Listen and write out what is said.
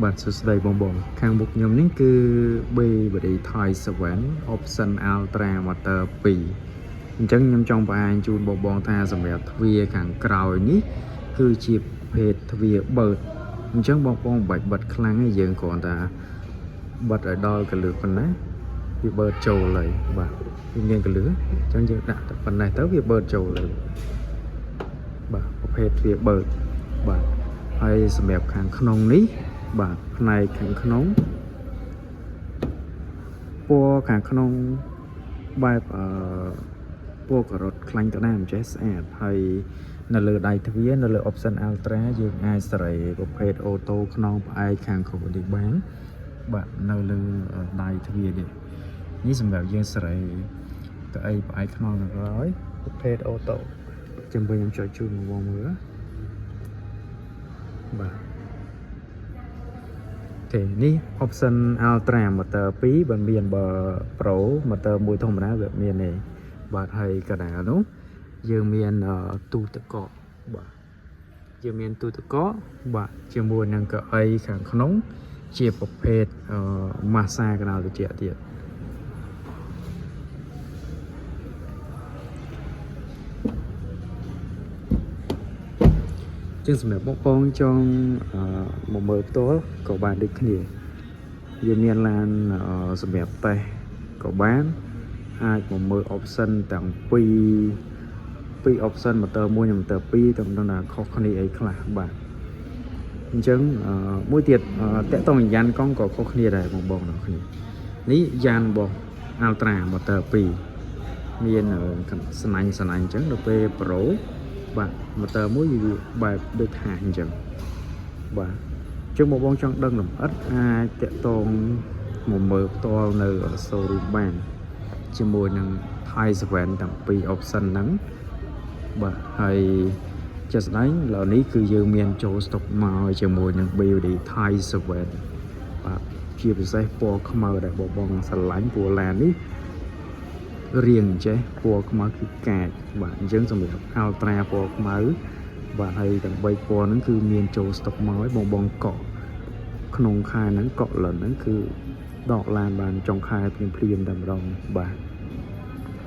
បាទសួស្តីបងខាងមុខខ្ញុំនេះគឺ B Body Thai 7 Option Ultra Motor 2អញ្ចឹងខ្ញុំចង់បង្ហាញជូនបងថាសម្រាប់ទ្វារខាងក្រោយនេះគឺជាភេទទ្វារបឺតអញ្ចឹងបងមិនបាច់បិទខ្លាំងទេយើងគ្រាន់តែបិទឲ្យដល់កលឹះប៉ុណ្ណាវាបឺតចូលហើយបាទវាមានកលឹះអញ្ចឹងយើងដាក់តែប៉ុណ្ណេះទៅវាបឺតចូលហើយបាទប្រភេទទ្វារបឺតបាទហើយសម្រាប់ខាងក្នុងនេះបាទផ្នែកខាងក្នុងពណ៌ខាងក្នុងបែបពណ៌ការ៉ុតខ្លាញ់ក្តារមិនចេះស្អាតហើយនៅលើដៃទ្វារនៅលើ Option Ultra យើងអាចសេរីប្រភេទអូតូខ្នងផ្អែកខាងក្រោយនេះបានបាទនៅលើដៃទ្វារនេះសម្រាប់យើងសេរីកៅអីផ្អែកខ្នងខាងក្រោយប្រភេទអូតូចាំខ្ញុំចុចជូនមកមើលបាទអូខេនេះ Option Ultra Motor 2បើមានបើ Pro Motor មួយធម្មតាវាមានទេបាទហើយកណ្ដាលនោះយើងមានទូទឹកកកបាទយើងមានទូទឹកកកបាទជាមួយនឹងកៅអីខាងក្នុងជាប្រភេទម៉ាស្សាកណ្ដាលត្រជាក់ទៀតចឹងសម្រាប់បងចង់មកមើលផ្ទាល់ក៏បានដូចគ្នាយើងមានឡានសម្រាប់តេស្តក៏បានអាចមកមើល option ទាំងពីរ option motor 1និង motor 2តំណថាខុសគ្នាអីខ្លះបាទអញ្ចឹងមួយទៀតតកតងយ៉ានកង់ក៏ខុសគ្នាដែរបងៗគ្នានេះយ៉ានរបស់ Ultra motor 2មានស្នាញ់អញ្ចឹងដល់ពេល Pro បាទ motor មួយវាបែបដូចថាអញ្ចឹងបាទជើងបងចង់ដឹងលម្អិតអាចតកតងមកមើលផ្ទាល់នៅ showroom បានជាមួយនឹង Thai 7ទាំងពីរ option ហ្នឹងបាទហើយជាក់ស្ដែងឥឡូវនេះគឺយើងមានចូល stock មកជាមួយនឹង BYD Thai 7បាទជាពិសេសពណ៌ខ្មៅដែលបងស្រឡាញ់ពណ៌ឡាននេះរៀងចេះពណ៌ខ្មៅគឺកាចបាទអញ្ចឹងសម្រាប់ Ultra ពណ៌ខ្មៅបាទហើយទាំង3ពណ៌ហ្នឹងគឺមានចូល stock មកឲ្យបងកក់ក្នុងខែហ្នឹងកក់លិនហ្នឹងគឺដកឡានបានចុងខែភ្លាមតែម្ដងបាទ